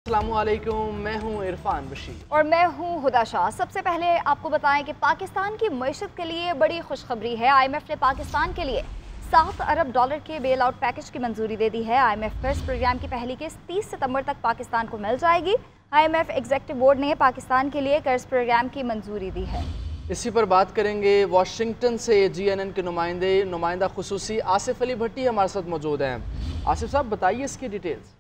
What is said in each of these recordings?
अस्सलामुअलैकुम, मैं हूं इरफान बशीर और मैं हूं हुदा शाह। सबसे पहले आपको बताएं कि पाकिस्तान की मईशत के लिए बड़ी खुशखबरी है। IMF ने पाकिस्तान के लिए 7 अरब डॉलर के बेल आउट पैकेज की मंजूरी दे दी है। IMF कर्ज प्रोग्राम की पहली किस्त 30 सितंबर तक पाकिस्तान को मिल जाएगी। IMF एग्जीक्यूटिव बोर्ड ने पाकिस्तान के लिए कर्ज प्रोग्राम की मंजूरी दी है। इसी पर बात करेंगे। वाशिंगटन से GNN के नुमाइंदा खुसूसी आसिफ अली भट्टी हमारे साथ मौजूद हैं। आसिफ साहब, बताइए इसकी डिटेल्स।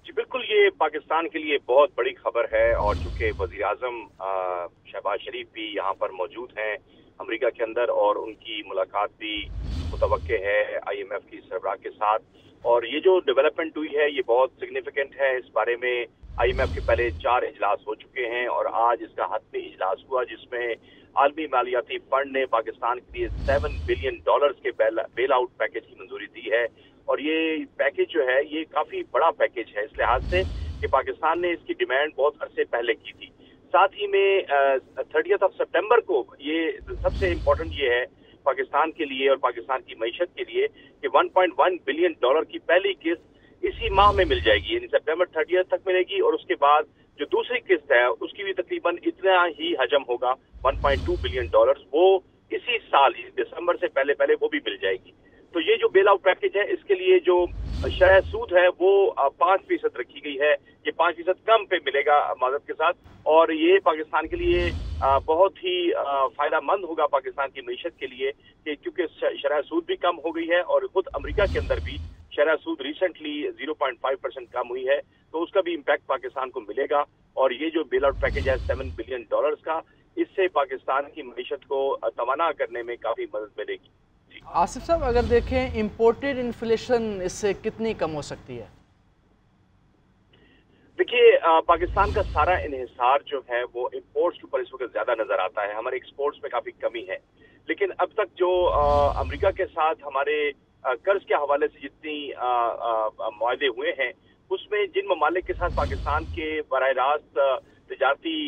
जी बिल्कुल, ये पाकिस्तान के लिए बहुत बड़ी खबर है और चूंकि वज़ीर आज़म शहबाज शरीफ भी यहाँ पर मौजूद हैं अमेरिका के अंदर, और उनकी मुलाकात भी मुतवक्के है IMF की सरबराह के साथ। और ये जो डेवलपमेंट हुई है ये बहुत सिग्निफिकेंट है। इस बारे में IMF के पहले 4 इजलास हो चुके हैं और आज इसका हतमी इजलास हुआ, जिसमें आलमी मालियाती फंड ने पाकिस्तान के लिए $7 बिलियन के बेल आउट पैकेज की मंजूरी दी है। और ये पैकेज जो है ये काफी बड़ा पैकेज है इस लिहाज से कि पाकिस्तान ने इसकी डिमांड बहुत अरसे पहले की थी। साथ ही में 30 सितंबर को ये सबसे इम्पोर्टेंट ये है पाकिस्तान के लिए और पाकिस्तान की मईशत के लिए कि $1.1 बिलियन की पहली किस्त इसी माह में मिल जाएगी, यानी सितंबर 30 तक मिलेगी। और उसके बाद जो दूसरी किस्त है उसकी भी तकरीबन इतना ही हजम होगा, $1.2 बिलियन, वो इसी साल दिसंबर से पहले पहले वो भी मिल जाएगी। तो ये जो बेल आउट पैकेज है इसके लिए जो शरह सूद है वो 5% रखी गई है। ये 5% कम पे मिलेगा माजरत के साथ, और ये पाकिस्तान के लिए बहुत ही फायदामंद होगा पाकिस्तान की मईशत के लिए, कि क्योंकि शरह सूद भी कम हो गई है और खुद अमेरिका के अंदर भी शरह सूद रिसेंटली 0.5% कम हुई है, तो उसका भी इम्पैक्ट पाकिस्तान को मिलेगा। और ये जो बेल आउट पैकेज है $7 बिलियन का, इससे पाकिस्तान की मईशत को तवाना करने में काफी मदद मिलेगी। आसिफ साहब, अगर देखें इंपोर्टेड इन्फ्लेशन इससे कितनी कम हो सकती है? देखिए, पाकिस्तान का सारा इन्हिसार जो है वो इंपोर्ट्स के ऊपर इस वक्त ज्यादा नजर आता है। हमारे एक्सपोर्ट्स में काफी कमी है, लेकिन अब तक जो अमेरिका के साथ हमारे कर्ज के हवाले से जितनी मुआहदे हुए हैं, उसमें जिन ममालिक के साथ पाकिस्तान के बराह रास्त तजारती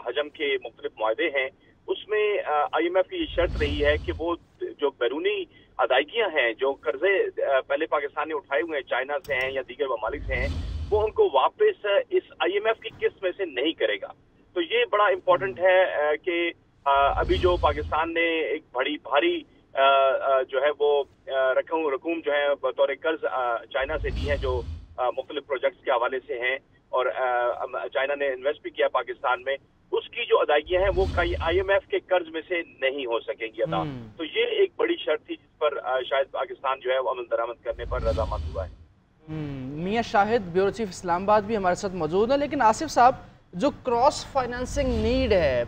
हजम के मुख्तलिफ मुआहदे हैं, उसमें IMF की ये शर्त रही है कि वो जो बैरूनी अदायगियां हैं, जो कर्जे पहले पाकिस्तान ने उठाए हुए हैं, चाइना से हैं या दीगर ममालिक से हैं, वो उनको वापस इस IMF की किस्त में से नहीं करेगा। तो ये बड़ा इम्पोर्टेंट है कि अभी जो पाकिस्तान ने एक बड़ी भारी जो है वो रकूम जो है बतौर कर्ज चाइना से दी है, जो मुख्तलिफ प्रोजेक्ट्स के हवाले से हैं, और चाइना ने इन्वेस्ट भी किया पाकिस्तान में, उसकी जो अदायगियां हैं वो कई IMF के कर्ज में से नहीं हो सकेंगी अदा। तो ये एक बड़ी शर्त थी जिस पर शायद पाकिस्तान जो है वो अमल दरामद करने पर रजामंद हुआ है। मियां शाहिद, ब्यूरो चीफ इस्लामाबाद भी हमारे साथ मौजूद है। लेकिन आसिफ साहब, जो क्रॉस फाइनेंसिंग नीड है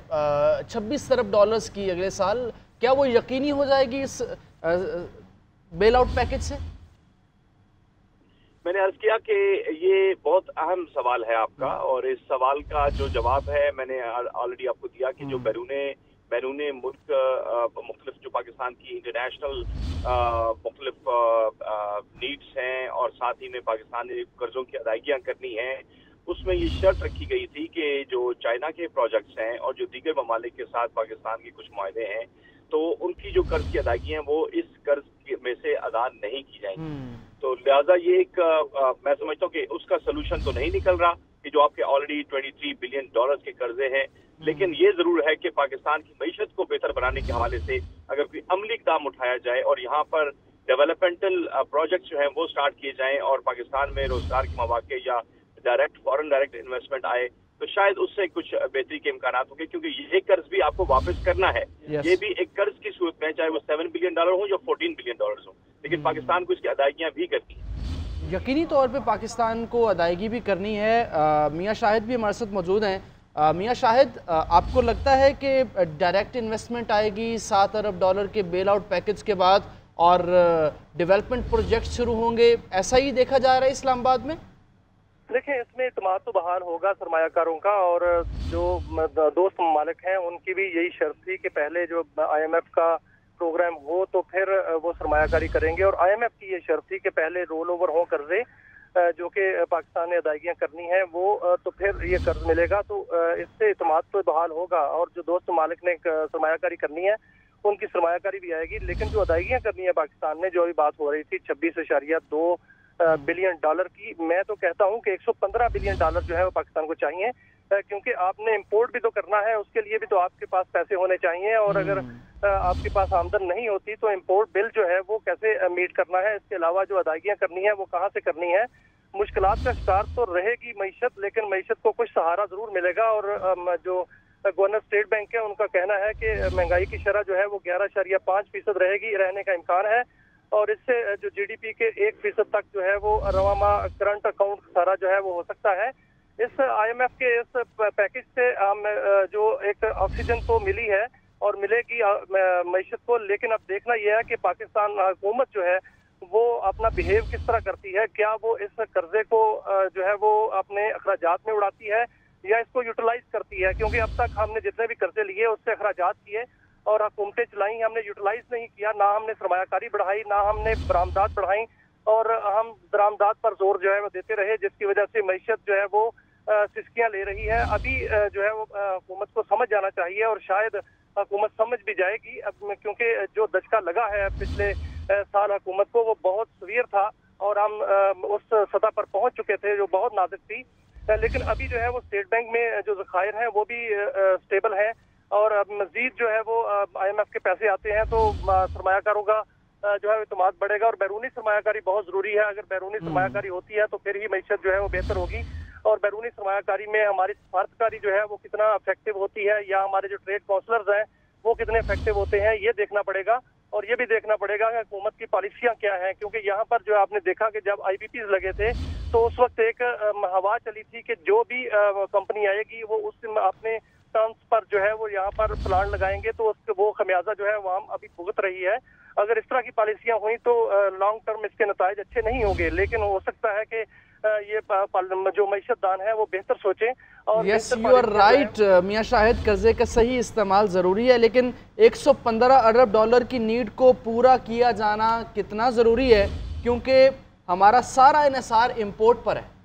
$26 अरब की अगले साल, क्या वो यकीनी हो जाएगी इस बेल आउट पैकेज से? मैंने अर्ज किया कि ये बहुत अहम सवाल है आपका, और इस सवाल का जो जवाब है मैंने ऑलरेडी आपको दिया कि जो बैरूने मुल्क मुख्तलिफ जो पाकिस्तान की इंटरनेशनल मुख्तलिफ नीड्स हैं, और साथ ही में पाकिस्तान ने कर्जों की अदायगियां करनी हैं, उसमें ये शर्त रखी गई थी कि जो चाइना के प्रोजेक्ट्स हैं और जो दीगर ममालिक के साथ पाकिस्तान के कुछ मुआहदे हैं, तो उनकी जो कर्ज की अदायगियां हैं वो इस कर्ज में से अदा नहीं की जाएंगी। तो लिहाजा ये एक मैं समझता हूँ कि उसका सोल्यूशन तो नहीं निकल रहा कि जो आपके ऑलरेडी $23 बिलियन के कर्जे हैं, लेकिन ये जरूर है कि पाकिस्तान की मईशत को बेहतर बनाने के हवाले से अगर कोई अमली इक़दाम उठाया जाए और यहाँ पर डेवलपमेंटल प्रोजेक्ट्स जो हैं वो स्टार्ट किए जाएं और पाकिस्तान में रोजगार के मौके या फॉरेन डायरेक्ट इन्वेस्टमेंट आए, तो शायद उससे कुछ बेहतरी के इम्कान होंगे, क्योंकि ये कर्ज भी आपको वापस करना है। ये भी एक कर्ज की सूरत में, चाहे वो $7 बिलियन हो या $14 बिलियन हो, लेकिन पाकिस्तान को इसकी अदायगियां भी करनी है। यकीनी तौर पे पाकिस्तान को अदायगी भी करनी है। मियां शाहिद भी हमारे साथ मौजूद हैं। मियां शाहिद, आपको लगता है कि डायरेक्ट इन्वेस्टमेंट आएगी $7 अरब के बेल आउट पैकेज के बाद और डेवलपमेंट प्रोजेक्ट शुरू होंगे, ऐसा ही देखा जा रहा है इस्लामाबाद में? देखिए, इसमें इत्मीनान तो बहाल होगा सरमायाकारों का, और जो दोस्त ममालिक हैं उनकी भी यही शर्त थी कि पहले जो IMF का प्रोग्राम हो तो फिर वो सरमायाकारी करेंगे, और IMF की ये शर्त थी कि पहले रोल ओवर हो कर्जे जो कि पाकिस्तान ने अदायगियां करनी है वो, तो फिर ये कर्ज मिलेगा। तो इससे इत्मीनान तो बहाल होगा, और जो दोस्त ममालिक ने सरमायाकारी करनी है उनकी सरमायाकारी भी आएगी। लेकिन जो अदायगियां करनी है पाकिस्तान ने, जो अभी बात हो रही थी 26.2 बिलियन डॉलर की। मैं तो कहता हूं कि 115 बिलियन डॉलर जो है वो पाकिस्तान को चाहिए, क्योंकि आपने इंपोर्ट भी तो करना है, उसके लिए भी तो आपके पास पैसे होने चाहिए। और अगर आपके पास आमदन नहीं होती तो इंपोर्ट बिल जो है वो कैसे मीट करना है। इसके अलावा जो अदायगियां करनी है वो कहाँ से करनी है। मुश्किलात का शिकार तो रहेगी मईशत, लेकिन मईशत को कुछ सहारा जरूर मिलेगा। और जो गवर्नर स्टेट बैंक है उनका कहना है कि महंगाई की शरह जो है वो 11.5% रहेगी, रहने का इम्कान है। और इससे जो GDP के 1% तक जो है वो रवामा करंट अकाउंट सारा जो है वो हो सकता है। इस IMF के इस पैकेज से जो एक ऑक्सीजन तो मिली है और मिलेगी मईशत को, लेकिन अब देखना यह है कि पाकिस्तान हुकूमत जो है वो अपना बिहेव किस तरह करती है। क्या वो इस कर्जे को जो है वो अपने अखराजात में उड़ाती है या इसको यूटिलाइज करती है, क्योंकि अब तक हमने जितने भी कर्जे लिए उससे अखराजात किए और हुकूमतें चलाई, हमने यूटिलाइज नहीं किया। ना हमने सरमायाकारी बढ़ाई, ना हमने बरामदात बढ़ाई, और हम बरामदात पर जोर जो है वो देते रहे, जिसकी वजह से मईशत जो है वो सिसकियां ले रही है। अभी जो है वो हुकूमत को समझ जाना चाहिए, और शायद हुकूमत समझ भी जाएगी अब, क्योंकि जो दचका लगा है पिछले साल हुकूमत को वो बहुत सवीर था और हम उस सतह पर पहुंच चुके थे जो बहुत नाजुक थी। लेकिन अभी जो है वो स्टेट बैंक में जो ज़खायर हैं वो भी स्टेबल है, और मजीद जो है वो IMF के पैसे आते हैं तो सरमायाकारों का जो है इत्मीनान बढ़ेगा। और बैरूनी सरमायाकारी बहुत जरूरी है। अगर बैरूनी सरमायाकारी होती है तो फिर ही मईशत जो है वो बेहतर होगी। और बैरूनी सरमायाकारी में हमारी सफारतकारी जो है वो कितना इफेक्टिव होती है, या हमारे जो ट्रेड काउंसलर्स हैं वो कितने इफेक्टिव होते हैं, ये देखना पड़ेगा। और ये भी देखना पड़ेगा कि हुकूमत की पॉलिसियां क्या हैं, क्योंकि यहाँ पर जो आपने देखा कि जब IPPs लगे थे तो उस वक्त एक हवा चली थी कि जो भी कंपनी आएगी वो उस अपने टर्म्स पर जो है वो यहाँ पर प्लांट लगाएंगे, तो उसके वो खमियाजा जो है वो हम अभी भुगत रही है। अगर इस तरह की पॉलिसियां हुई तो लॉन्ग टर्म इसके नताइज अच्छे नहीं होंगे, लेकिन हो सकता है कि ये जो मईशतदान है वो बेहतर सोचें। और यस, यू आर राइट मियां शाहिद, कर्जे का सही इस्तेमाल ज़रूरी है, लेकिन 115 अरब डॉलर की नीड को पूरा किया जाना कितना ज़रूरी है, क्योंकि हमारा सारा इन्हिसार इम्पोर्ट पर है।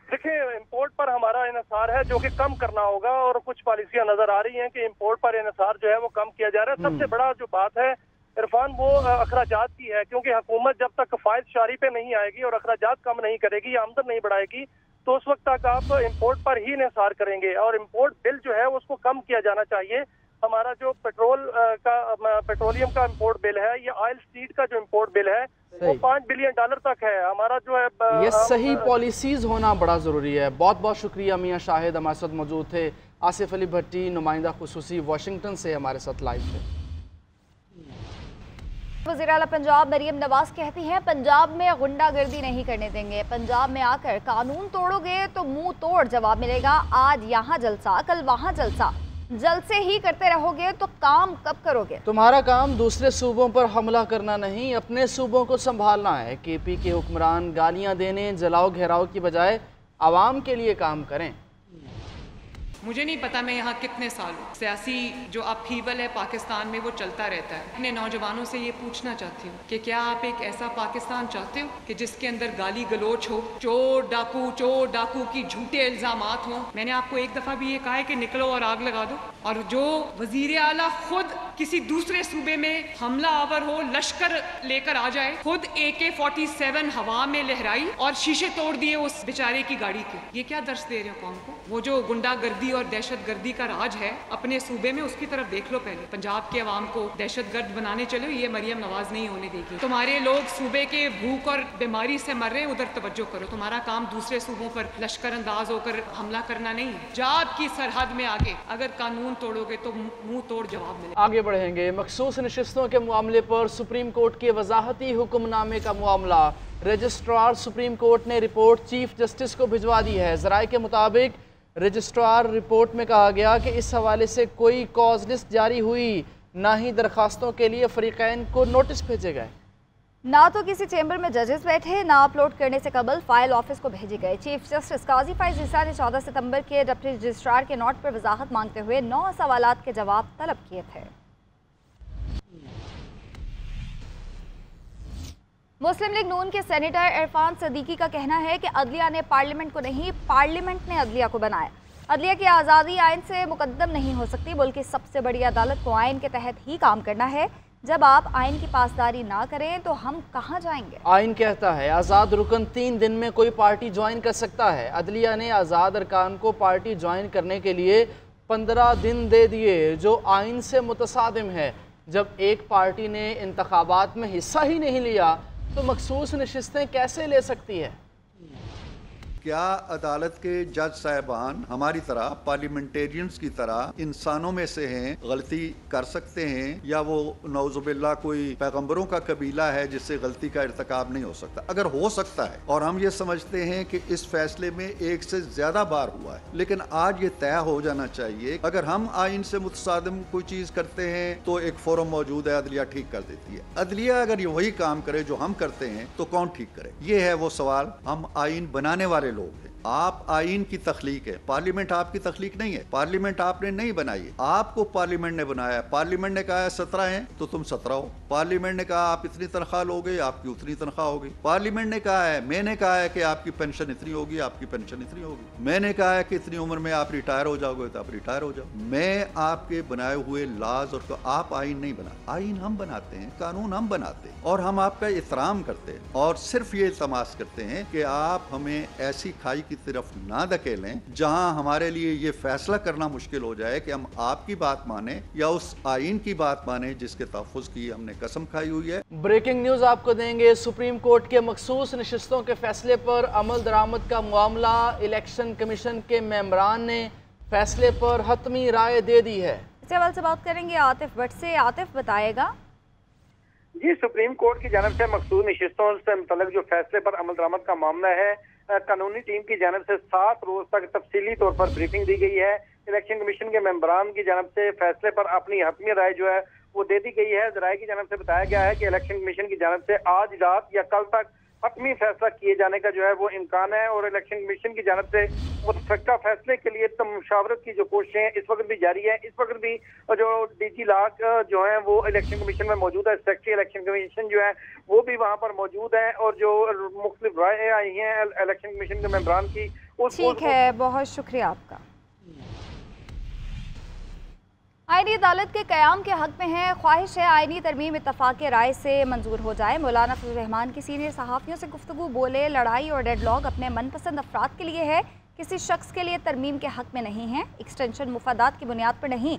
देखिए, इम्पोर्ट पर हमारा इन्हिसार है जो कि कम करना होगा, और कुछ पॉलिसियां नजर आ रही हैं कि इम्पोर्ट पर इन्हिसार जो है वो कम किया जा रहा है। सबसे बड़ा जो बात है इरफान वो अखराजात की है, क्योंकि हुकूमत जब तक फायद शारी पे नहीं आएगी और अखराजात कम नहीं करेगी या आमदन नहीं बढ़ाएगी तो उस वक्त तक आप इम्पोर्ट पर ही इन्हिसार करेंगे। और इम्पोर्ट बिल जो है उसको कम किया जाना चाहिए। हमारा जो पेट्रोलियम का इम्पोर्ट बिल है या ऑयल सीड का जो इम्पोर्ट बिल है वो 5 बिलियन डॉलर तक है। हमारा जो है ये सही पॉलिसीज होना बड़ा ज़रूरी है। बहुत बहुत शुक्रिया मियां शाहिद, हमारे साथ मौजूद थे। आसिफ अली भट्टी, नुमाइंदा खुसूसी वाशिंगटन से हमारे साथ लाइव थे। वज़ीर आला पंजाब मरीम नवाज कहती हैं पंजाब में गुंडागर्दी नहीं करने देंगे, पंजाब में आकर कानून तोड़ोगे तो मुंह तोड़ जवाब मिलेगा। आज यहाँ जलसा कल वहाँ जलसा, जलसे ही करते रहोगे तो काम कब करोगे। तुम्हारा काम दूसरे सूबों पर हमला करना नहीं, अपने सूबों को संभालना है। KP के हुक्मरान गालियां देने, जलाओ घेराव की बजाय आवाम के लिए काम करें। मुझे नहीं पता मैं यहाँ कितने साल हूँ, सियासी जो अपहीवल है पाकिस्तान में वो चलता रहता है। अपने नौजवानों से ये पूछना चाहती हूँ कि क्या आप एक ऐसा पाकिस्तान चाहते हो कि जिसके अंदर गाली गलोच हो, चोर डाकू की झूठे इल्जामात हो। मैंने आपको एक दफ़ा भी ये कहा है कि निकलो और आग लगा दो, और जो वजीर आला खुद किसी दूसरे सूबे में हमला आवर हो, लश्कर लेकर आ जाए, खुद AK-47 हवा में लहराई और शीशे तोड़ दिए उस बेचारे की गाड़ी के, ये क्या दर्श दे रहे हो कौम को। वो जो गुंडागर्दी और दहशतगर्दी का राज है अपने सूबे में, उसकी तरफ देख लो पहले। पंजाब के अवाम को दहशतगर्द बनाने चलो, ये मरियम नवाज नहीं होने देगी। तुम्हारे लोग सूबे के भूख और बीमारी से मर रहे हैं, उधर तवज्जो करो। तुम्हारा काम दूसरे सूबों पर लश्कर अंदाज होकर हमला करना नहीं है। जाब की सरहद में आगे अगर कानून तोड़ोगे तो मुंह तोड़ जवाब मिलेगा। आगे बढ़ेंगे। मखसूस नशिस्तों के मामले पर सुप्रीम कोर्ट के वजाहती हुक्मनामे का मामला, रजिस्ट्रार सुप्रीम कोर्ट ने रिपोर्ट चीफ जस्टिस को भिजवा दी है। ज़राए के मुताबिक रजिस्ट्रार रिपोर्ट में कहा गया कि इस हवाले से कोई कॉज लिस्ट जारी हुई, ना ही दरखास्तों के लिए फरीकैन को नोटिस भेजे गए। ना तो किसी चैम्बर में जजेस बैठे, ना अपलोड करने से कबल फाइल ऑफिस को भेजी गई। चीफ जस्टिस काजी फैज ईसा ने 14 सितंबर के डिप्टी रजिस्ट्रार के नोट पर वजाहत मांगते हुए 9 सवालात के जवाब तलब किए थे। मुस्लिम लीग नून के सेनेटर इरफान सदीकी का कहना है कि अदलिया ने पार्लियामेंट को नहीं, पार्लियामेंट ने अदलिया को बनाया। अदलिया की आज़ादी आइन से मुकद्दम नहीं हो सकती, बल्कि सबसे बड़ी अदालत को आइन के तहत ही काम करना है। जब आप आइन की पासदारी ना करें तो हम कहाँ जाएंगे? आइन कहता है आज़ाद रुकन 3 दिन में कोई पार्टी ज्वाइन कर सकता है। अदलिया ने आज़ाद अरकान को पार्टी ज्वाइन करने के लिए 15 दिन दे दिए, जो आइन से मुतसादिम है। जब एक पार्टी ने इंतखाबात में हिस्सा ही नहीं लिया तो मखसूस नशिस्तें कैसे ले सकती है? क्या अदालत के जज साहबान हमारी तरह पार्लियामेंटेरियंस की तरह इंसानों में से हैं, गलती कर सकते हैं, या वो नौजुबिल्ला कोई पैगंबरों का कबीला है जिससे गलती का इर्तिकाब नहीं हो सकता? अगर हो सकता है और हम ये समझते हैं कि इस फैसले में एक से ज्यादा बार हुआ है, लेकिन आज ये तय हो जाना चाहिए अगर हम आइन से मुतसादिम कोई चीज करते हैं तो एक फोरम मौजूद है, अदलिया ठीक कर देती है। अदलिया अगर ये वही काम करे जो हम करते हैं तो कौन ठीक करे? ये है वो सवाल। हम आइन बनाने वाले लोग हैं। आप आइन की तख्लीक है, पार्लियामेंट आपकी तख्लीक नहीं है। पार्लियामेंट आपने नहीं बनाई है, आपको पार्लियामेंट ने बनाया है। पार्लियामेंट ने कहा है 17 हैं तो तुम 17 हो। पार्लियामेंट ने कहा आप इतनी तनख्वाह लोगे, आपकी उतनी तनख्वाह होगी। पार्लियामेंट ने कहा है, मैंने कहा है कि आपकी पेंशन इतनी होगी, आपकी पेंशन इतनी होगी। मैंने कहा है कि इतनी उम्र में आप रिटायर हो जाओगे तो आप रिटायर हो जाओ। मैं आपके बनाए हुए लाज और आप आइन नहीं बना, आइन हम बनाते हैं, कानून हम बनाते हैं और हम आपका एहतराम करते हैं और सिर्फ ये तमाश करते हैं कि आप हमें ऐसी खाई की तरफ ना धकेलें जहां हमारे लिए ये फैसला करना मुश्किल हो जाए कि हम आपकी बात माने या उस आइन की बात माने जिसके तहफ़्फ़ुज़ की हमने कसम खाई हुई है। ब्रेकिंग न्यूज़ आपको देंगे। सुप्रीम कोर्ट के मखसूस नशिस्तों के फैसले पर अमल दरामद का मामला, इलेक्शन कमीशन के मेंबरान ने फैसले पर हतमी राय दे दी है। इस सवाल से बात करेंगे आतिफ भट्ट से। आतिफ बताएगा। जी, सुप्रीम कोर्ट की जानब से मखसूस नशिस्तों से मुतल्लिक जो फैसले पर अमल दरामद का मामला है, कानूनी टीम की जानब से 7 रोज तक तफसीली तौर पर ब्रीफिंग दी गई है। इलेक्शन कमीशन के मेंबरान की जानब से फैसले पर अपनी हतमी राय जो है वो दे दी गई है। जराये की जानब से बताया गया है कि इलेक्शन कमीशन की जानब से आज रात या कल तक हतमी फैसला किए जाने का जो है वो इम्कान है और इलेक्शन कमीशन की जानब से मुतफ़क्का फैसले के लिए मुशावरत की जो कोशिशें इस वक्त भी जारी है। इस वक्त भी जो डीजी लाक जो है वो इलेक्शन कमीशन में मौजूद है, सेक्रेटरी इलेक्शन कमीशन जो है वो भी वहाँ पर मौजूद है और जो मुख्तलिफ राय आई हैं इलेक्शन कमीशन के मेंबरान की। ठीक है, बहुत शुक्रिया आपका। आईनी अदालत के क़याम के हक में है। ख्वाहिश है आईनी तरमीम इत्तफ़ाक़ राय से मंजूर हो जाए। मौलाना फजल रहमान की सीनियर सहाफ़ियों से गुफ्तगू बोले, लड़ाई और डेडलॉक अपने मनपसंद अफराद के लिए है, किसी शख्स के लिए तरमीम के हक में नहीं है। एक्सटेंशन मुफादात की बुनियाद पर नहीं,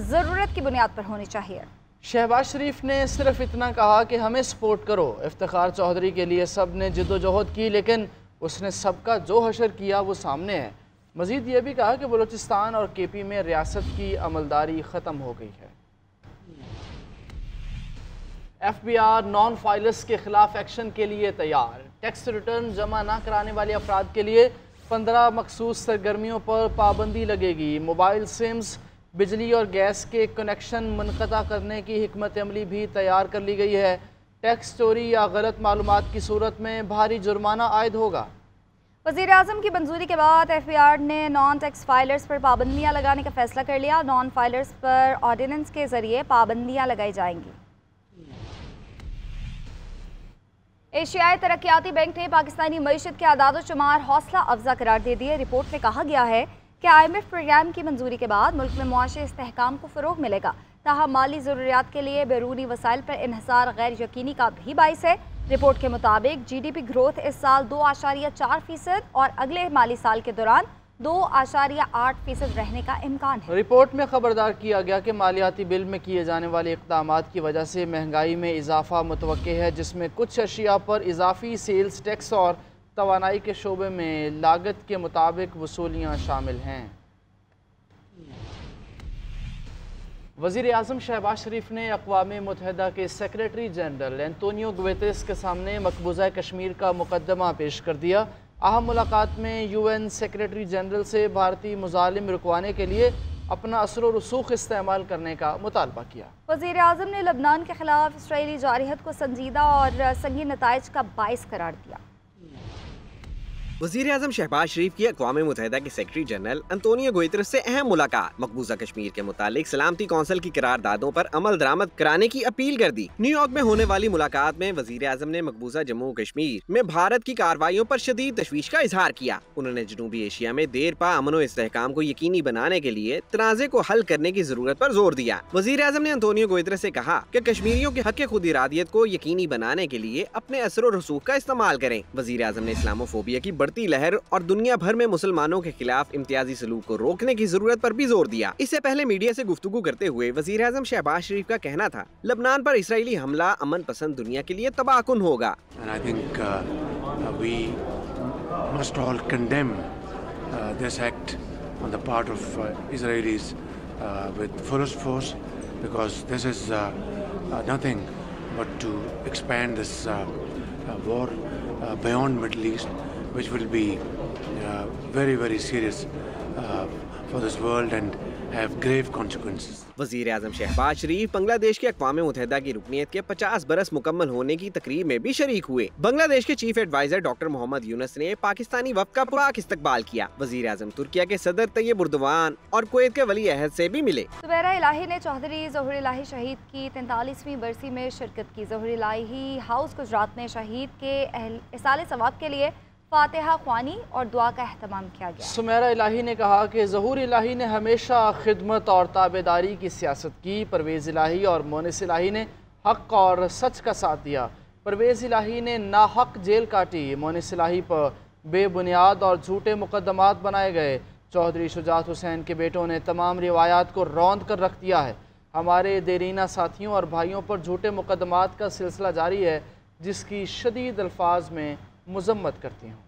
ज़रूरत की बुनियाद पर होनी चाहिए। शहबाज शरीफ ने सिर्फ इतना कहा कि हमें सपोर्ट करो। इफ्तिखार चौधरी के लिए सब ने जिद्दोजहद की, लेकिन उसने सबका जो हशर किया वो सामने है। मजीद ये भी कहा कि बलूचिस्तान और केपी में रियासत की अमलदारी ख़त्म हो गई है। FBI नॉन फाइलर्स के खिलाफ एक्शन के लिए तैयार। टैक्स रिटर्न जमा ना कराने वाले अफराद के लिए 15 मखसूस सरगर्मियों पर पाबंदी लगेगी। मोबाइल सिम्स, बिजली और गैस के कनेक्शन मुनक़ता करने की हिकमत अमली भी तैयार कर ली गई है। टैक्स चोरी या गलत मालूमात की सूरत में भारी जुर्माना आयद होगा। वज़ीर आज़म की मंजूरी के बाद FBI ने नॉन टैक्स फाइलर्स पर पाबंदियाँ लगाने का फैसला कर लिया। नॉन फाइलर्स पर ऑर्डिनेंस के जरिए पाबंदियाँ लगाई जाएंगी। एशियाई तरक्याती बैंक ने पाकिस्तानी मईशत के आदाद-ओ-शुमार हौसला अफजा करार दे दिए। रिपोर्ट में कहा गया है कि IMF प्रोग्राम की मंजूरी के बाद मुल्क में मुआशी इस्तेहकाम को फ़रोग़ मिलेगा। ताहम माली ज़रूरियात के लिए बैरूनी वसाइल पर इन्हिसार गैर यकीनी का भी बाइस है। रिपोर्ट के मुताबिक GDP ग्रोथ इस साल 2.4% और अगले माली साल के दौरान 2.8% रहने का इम्कान है। रिपोर्ट में खबरदार किया गया कि मालियाती बिल में किए जाने वाले इक़दामात की वजह से महंगाई में इजाफा मुतवक्के है, जिसमें कुछ अशिया पर इजाफी सेल्स टैक्स और तवानाई के शोबे में लागत के मुताबिक वसूलियाँ शामिल हैं। वज़ीर आज़म शहबाज शरीफ ने अक़वाम मुत्तहिदा के सेक्रेटरी जनरल एंटोनियो गुतेरेस के सामने मकबूजा कश्मीर का मुकदमा पेश कर दिया। अहम मुलाकात में UN सेक्रेटरी जनरल से भारतीय मुजालिम रुकवाने के लिए अपना असर व रसूख इस्तेमाल करने का मुतालबा किया। वज़ीर आज़म ने लबनान के खिलाफ इसराइली जारहत को संजीदा और संगीन नताइज का बाइस करार दिया। वज़ीर आज़म शहबाज शरीफ की अक़वाम मुत्तहिदा के सेक्रेटरी जनरल अंतोनियो गुतेरेस से अहम मुलाकात। मकबूजा कश्मीर के मुतालिक सलामती कौंसिल की करारदादों पर अमल दरामद कराने की अपील कर दी। न्यूयॉर्क में होने वाली मुलाकात में वज़ीर आज़म ने मकबूजा जम्मू कश्मीर में भारत की कार्रवाइयों पर शदीद तशवीश का इजहार किया। उन्होंने जनूबी एशिया में देर पा अमन व इस्तेहकाम को यकीनी बनाने के लिए तनाज़े को हल करने की जरूरत पर जोर दिया। वज़ीर आज़म ने अंतोनियो गुतेरेस से कहा कि कश्मीरियों के हक़ खुद इरादियत को यकीनी बनाने के लिए अपने असर और रसूख का इस्तेमाल करें। वज़ीर आज़म ने इस्लामोफोबिया की बढ़ती लहर और दुनिया भर में मुसलमानों के खिलाफ इम्तियाजी सलूक को रोकने की जरूरत पर भी जोर दिया। इससे पहले मीडिया से गुफ्तगू करते हुए वज़ीर आज़म शहबाज शरीफ का कहना था, लबनान पर इसराइली हमला अमन पसंद दुनिया के लिए तबाहकुन होगा। must all condemn this act on the part of Israelis with fullest force, because this is nothing but to expand this war beyond Middle East, which will be very, very serious for this world and have grave consequences. वज़ीर आज़म शहबाज शरीफ बांग्लादेश के अक़वाम मुत्तहिदा की रुकनियत के 50 बरस मुकम्मल होने की तकरीब में भी शरीक हुए। बांग्लादेश के chief adviser doctor Mohammad Yunus ने पाकिस्तानी वफ़द का पाक इस्तकबाल किया। वज़ीर आज़म तुर्किया के सदर तैयब उर्दवान और कुवैत के वली अहद से भी मिले। ज़ुबैरा इलाही ने चौधरी ज़ोहर इलाही शहीद की 43वीं बरसी में शिरकत की। ज़ोहर इलाही हाउस गुजरात में शहीद के इसाले सवाब के लिए फातिहा ख्वानी और दुआ का एहतमाम किया गया। सुमेरा इलाही ने कहा कि ज़हूर इलाही ने हमेशा खिदमत और ताबेदारी की सियासत की। परवेज़ इलाही और मोनिस इलाही ने हक़ और सच का साथ दिया। परवेज़ इलाही ने नाहक जेल काटी। मोनिस इलाही पर बेबुनियाद और झूठे मुकदमात बनाए गए। चौधरी शुजात हुसैन के बेटों ने तमाम रिवायात को रौंद कर रख दिया है। हमारे देरीना साथियों और भाइयों पर झूठे मुकदमात का सिलसिला जारी है, जिसकी शदीद अल्फाज में मज़म्मत करती हूँ।